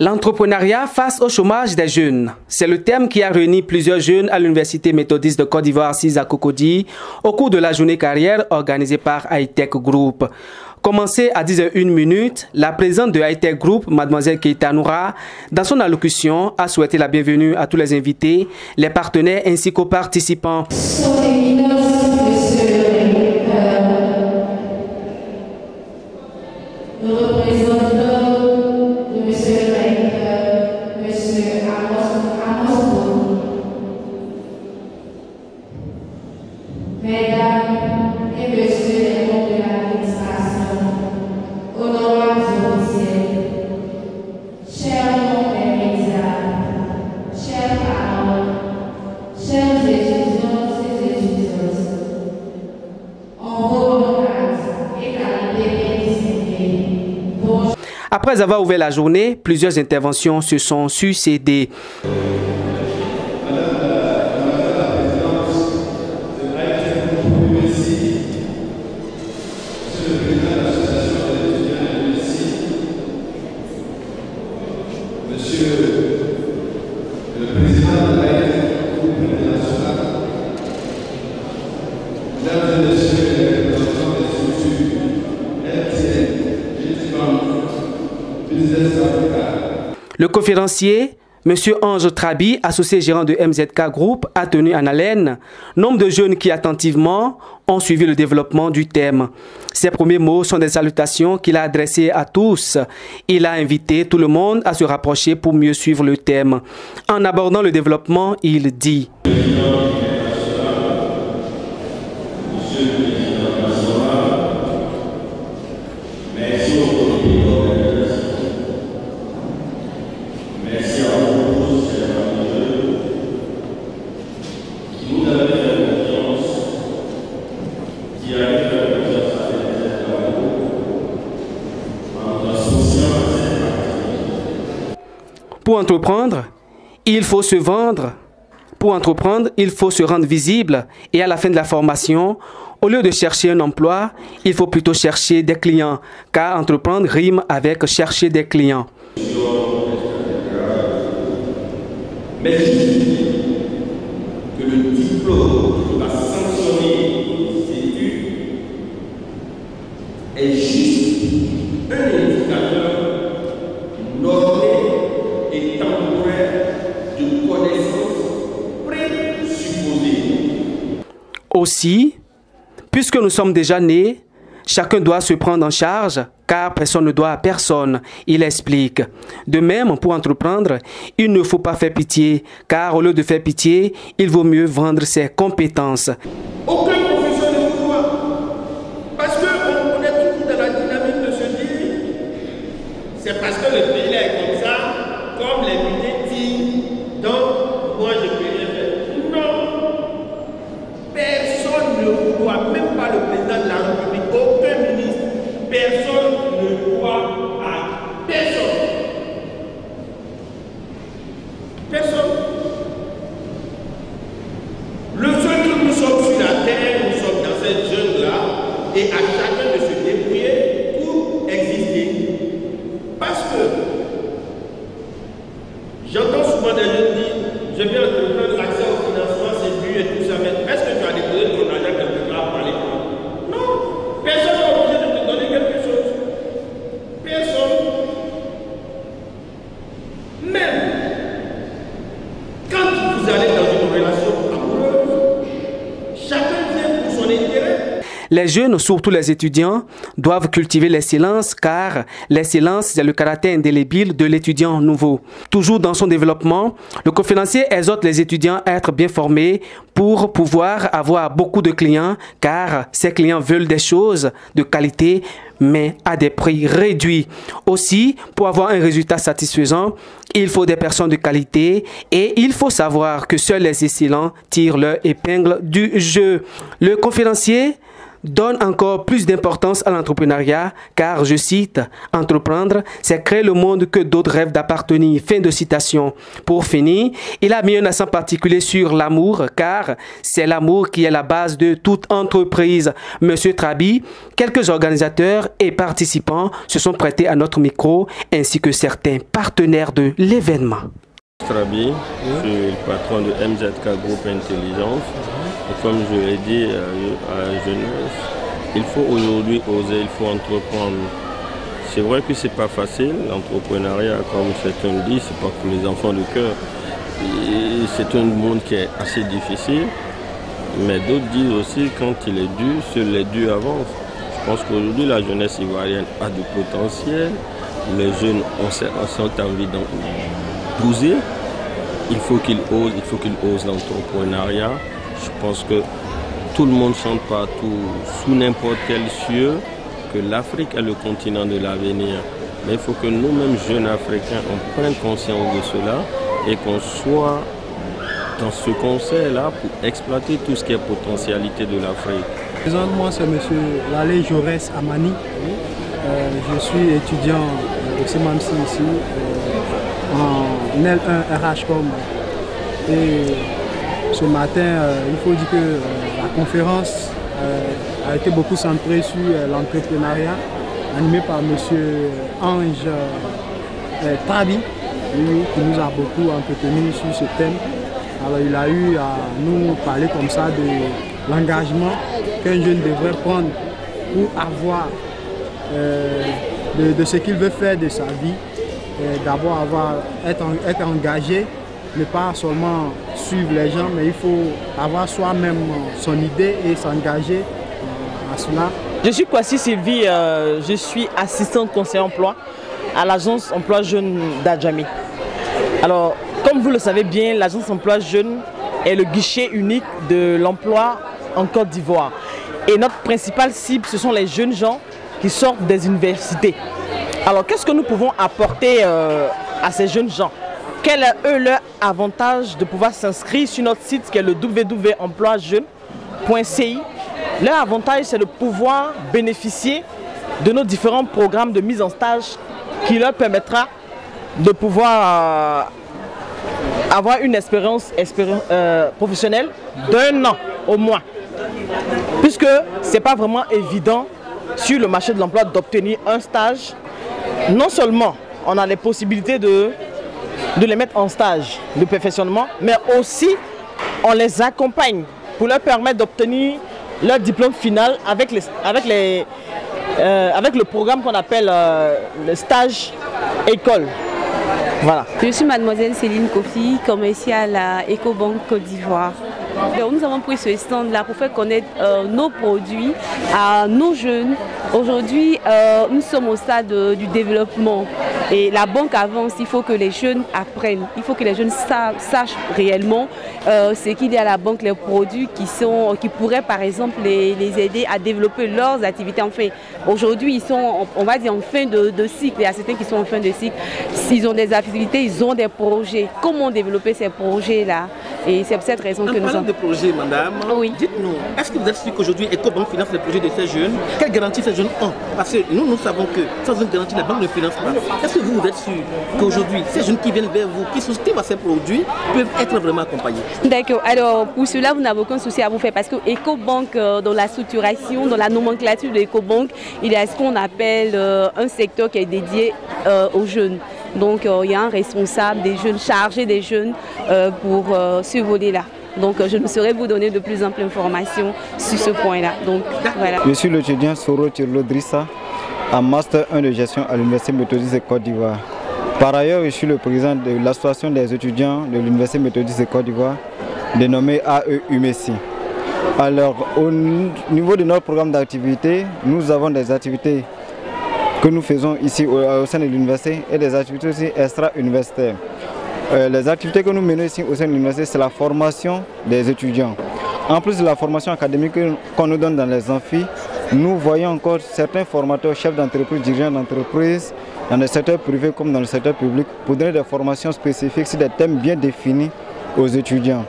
L'entrepreneuriat face au chômage des jeunes. C'est le thème qui a réuni plusieurs jeunes à l'Université méthodiste de Côte d'Ivoire assise à Cocody au cours de la journée carrière organisée par Hightech Group. Commencée à 10h01, la présidente de Hightech Group, Mademoiselle Keita Noura, dans son allocution, a souhaité la bienvenue à tous les invités, les partenaires ainsi qu'aux participants. Son Éminence, Monsieur le représentant de Monsieur le recteur, Monsieur Amos Boni, Mesdames et Messieurs les membres de l'administration, honorables officiels, chers membres des médias, chers parents, chers étudiants et étudiantes, en vos grades et qualités bien distinguées, bonjour. Après avoir ouvert la journée, plusieurs interventions se sont succédées. Le conférencier, M. Ange Trabi, associé gérant de MZK Group, a tenu en haleine nombre de jeunes qui attentivement ont suivi le développement du thème. Ses premiers mots sont des salutations qu'il a adressées à tous. Il a invité tout le monde à se rapprocher pour mieux suivre le thème. En abordant le développement, il dit: pour entreprendre, il faut se vendre. Pour entreprendre, il faut se rendre visible. Et à la fin de la formation, au lieu de chercher un emploi, il faut plutôt chercher des clients. Car entreprendre rime avec chercher des clients. Mais je dis que le diplôme qui va sanctionner ces études est juste un indicateur normé et temporaire de connaissances présupposées. Aussi, puisque nous sommes déjà nés, chacun doit se prendre en charge, car personne ne doit à personne, il explique. De même, pour entreprendre, il ne faut pas faire pitié, car au lieu de faire pitié, il vaut mieux vendre ses compétences. Aucun professeur ne vous doit. Parce qu'on est toujours dans la dynamique de se dire, c'est parce que le pays est comme ça, comme les budgets disent, donc moi je peux rien faire. Non. Personne ne vous doit, même pas le président de la République, aucun ministre, personne ne doit à personne. Personne. Le seul que nous sommes sur la terre, nous sommes dans cette jungle-là, et à chacun de se débrouiller pour exister. Parce que j'entends souvent des jeunes dire, je viens de prendre l'accès au financement, c'est dur et tout ça, mais est-ce que tu as déposé ton argent quelque part pour aller prendre? Non, personne n'est obligé de te donner quelque chose. Personne. Même quand vous allez dans une relation amoureuse, chacun vient pour son intérêt. Les jeunes, surtout les étudiants, doivent cultiver l'excellence, car l'excellence, c'est le caractère indélébile de l'étudiant nouveau. Toujours dans son développement, le conférencier exhorte les étudiants à être bien formés pour pouvoir avoir beaucoup de clients, car ces clients veulent des choses de qualité, mais à des prix réduits. Aussi, pour avoir un résultat satisfaisant, il faut des personnes de qualité et il faut savoir que seuls les excellents tirent leur épingle du jeu. Le conférencier donne encore plus d'importance à l'entrepreneuriat car, je cite, « Entreprendre, c'est créer le monde que d'autres rêvent d'appartenir ». Fin de citation. Pour finir, il a mis un accent particulier sur l'amour car c'est l'amour qui est la base de toute entreprise. Monsieur Trabi, quelques organisateurs et participants se sont prêtés à notre micro ainsi que certains partenaires de l'événement. Trabi, je suis le patron de MZK Group Intelligence. Et comme je l'ai dit à la jeunesse, il faut aujourd'hui oser, il faut entreprendre. C'est vrai que c'est pas facile, l'entrepreneuriat, comme certains le disent, c'est pas pour les enfants de cœur. C'est un monde qui est assez difficile, mais d'autres disent aussi quand il est dur, seuls les durs avancent. Je pense qu'aujourd'hui la jeunesse ivoirienne a du potentiel, les jeunes ont envie d'oser. Il faut qu'ils osent l'entrepreneuriat. Je pense que tout le monde ne chante partout, sous n'importe quel cieux, que l'Afrique est le continent de l'avenir. Mais il faut que nous-mêmes, jeunes Africains, on prenne conscience de cela et qu'on soit dans ce conseil-là pour exploiter tout ce qui est potentialité de l'Afrique. Moi, c'est M. Lalé Jaurès Amani. Je suis étudiant au CMAMSI ici, en L1 RHCOM. Et ce matin, il faut dire que la conférence a été beaucoup centrée sur l'entrepreneuriat, animée par M. Ange Trabi, qui nous a beaucoup entretenu sur ce thème. Alors il a eu à nous parler comme ça de l'engagement qu'un jeune devrait prendre pour avoir de ce qu'il veut faire de sa vie. D'abord être engagé, ne pas seulement suivre les gens, mais il faut avoir soi-même son idée et s'engager à cela. Je suis Kwasi Sylvie, je suis assistante conseiller emploi à l'agence emploi jeune d'Adjami. Alors, comme vous le savez bien, l'agence emploi jeune est le guichet unique de l'emploi en Côte d'Ivoire. Et notre principale cible, ce sont les jeunes gens qui sortent des universités. Alors, qu'est-ce que nous pouvons apporter à ces jeunes gens? Quel est leur avantage de pouvoir s'inscrire sur notre site qui est le www.emploijeune.ci? Leur avantage, c'est de pouvoir bénéficier de nos différents programmes de mise en stage qui leur permettra de pouvoir avoir une expérience professionnelle d'1 an au moins. Puisque ce n'est pas vraiment évident sur le marché de l'emploi d'obtenir un stage. Non seulement on a les possibilités de les mettre en stage de perfectionnement, mais aussi on les accompagne pour leur permettre d'obtenir leur diplôme final avec le programme qu'on appelle le stage école. Voilà. Je suis mademoiselle Céline Kofi, commerciale à Ecobank Côte d'Ivoire. Nous avons pris ce stand-là pour faire connaître nos produits à nos jeunes. Aujourd'hui, nous sommes au stade du développement et la banque avance. Il faut que les jeunes apprennent, il faut que les jeunes sachent réellement ce qu'il y a à la banque, les produits qui pourraient par exemple les aider à développer leurs activités. Enfin, aujourd'hui, ils sont, on va dire, en fin de cycle. Il y a certains qui sont en fin de cycle. S'ils ont des activités, ils ont des projets. Comment développer ces projets-là? Et c'est pour cette raison que nous avons des projets, madame. Oui. Dites-nous, est-ce que vous êtes sûr qu'aujourd'hui Ecobank finance les projets de ces jeunes? Quelle garantie ces jeunes ont? Parce que nous savons que sans une garantie, la banque ne finance pas. Est-ce que vous êtes sûr qu'aujourd'hui, ces jeunes qui viennent vers vous, qui souscrivent à ces produits, peuvent être vraiment accompagnés? D'accord. Alors, pour cela, vous n'avez aucun souci à vous faire parce que Ecobank, dans la structuration, dans la nomenclature de Ecobank, il y a ce qu'on appelle un secteur qui est dédié aux jeunes. Donc il y a un responsable des jeunes, chargé des jeunes pour ce volet-là. Donc je ne saurais vous donner de plus amples informations sur ce point-là. Donc voilà. Je suis l'étudiant Soro Tirlo Drissa, en Master 1 de gestion à l'Université méthodiste de Côte d'Ivoire. Par ailleurs, je suis le président de l'association des étudiants de l'Université méthodiste de Côte d'Ivoire, dénommée AEUMESI. Alors au niveau de notre programme d'activité, nous avons des activités que nous faisons ici au sein de l'université et des activités aussi extra-universitaires. Les activités que nous menons ici au sein de l'université, c'est la formation des étudiants. En plus de la formation académique qu'on nous donne dans les amphis, nous voyons encore certains formateurs, chefs d'entreprise, dirigeants d'entreprise, dans le secteur privé comme dans le secteur public, pour donner des formations spécifiques sur des thèmes bien définis aux étudiants.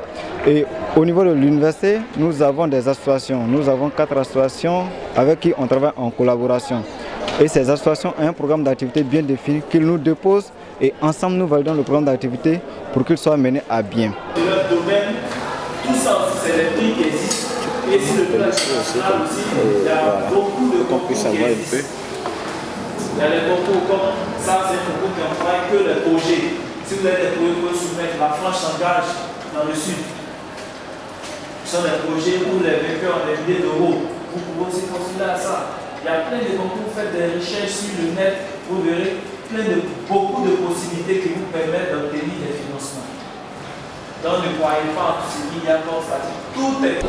Et Au niveau de l'université, nous avons des associations. Nous avons 4 associations avec qui on travaille en collaboration. Et ces associations ont un programme d'activité bien défini qu'ils nous déposent et ensemble nous validons le programme d'activité pour qu'il soit mené à bien. De leur domaine, tout ça aussi, c'est les prix qui existent. Et si le plan national aussi, il y a beaucoup de concours qui existent. Il y a les concours comme ça, c'est un concours qui emploie que les projets. Si vous avez des projets, vous pouvez soumettre. La France s'engage dans le sud. Ce sont des projets où les vainqueurs ont des milliers d'euros. Vous pouvez aussi postuler à ça. Il y a plein de concours, vous faites des recherches sur le net, vous verrez beaucoup de possibilités qui vous permettent d'obtenir des financements. Donc ne croyez pas en tout ce qu'il y a comme ça. Tout est...